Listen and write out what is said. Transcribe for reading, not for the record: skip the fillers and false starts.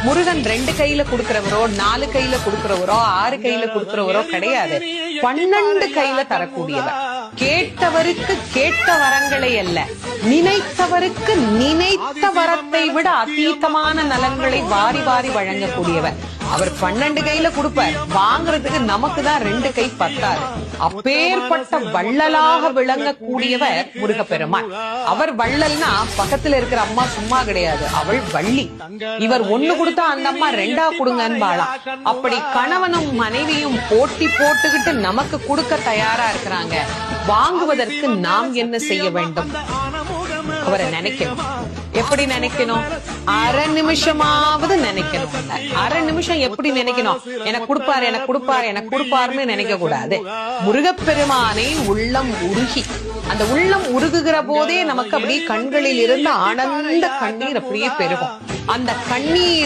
முருகன் 2 கையில கொடுக்கிறவரோ 4 கையில கொடுக்கிறவரோ 6 கையில கொடுக்கிறவரோ கிடையாது. 12 கையில தரக்கூடியவர். கேட்டவருக்கு கேட்ட வரங்களை அல்ல, நினைத்தவருக்கு நினைத்த வரத்தை விட அதீதமான நலன்களை வாரி வாரி வழங்கக்கூடியவர். அவர் 12 கையில கொடுப்பார், வாங்குறதுக்கு நமக்கு தான் 2 கை பத்தாது. அப்பேற்பட்ட வள்ளலாக விளங்கக்கூடியவர் முருகப்பெருமான். அவர் வள்ளல்னா பக்கத்துல இருக்கிற அம்மா சும்மா கிடையாது, அவள் வள்ளி. இவர் 1 கொடுத்தா அந்த அம்மா 2 கொடுங்கன்னு வாழாம். அப்படி கணவனும் மனைவியும் போட்டி போட்டுக்கிட்டு நமக்கு கொடுக்க தயாரா இருக்கிறாங்க. வாங்குவதற்கு நாம் என்ன செய்ய வேண்டும்? அவரை நினைக்கணும். எப்படி நினைக்கணும்? அரை நிமிஷமாவது நினைக்கணும். அரை நிமிஷம் எப்படி நினைக்கணும்? எனக்கு கொடுப்பாரு, எனக்கு கொடுப்பாரு, எனக்கு கொடுப்பாருன்னு நினைக்க கூடாது. முருகப்பெருமானை உள்ளம் உருகி, அந்த உள்ளம் உருகுகிற போதே நமக்கு அப்படியே கண்களில் இருந்து ஆனந்த கண்ணீர் அப்படியே பெருகும். அந்த கண்ணீர்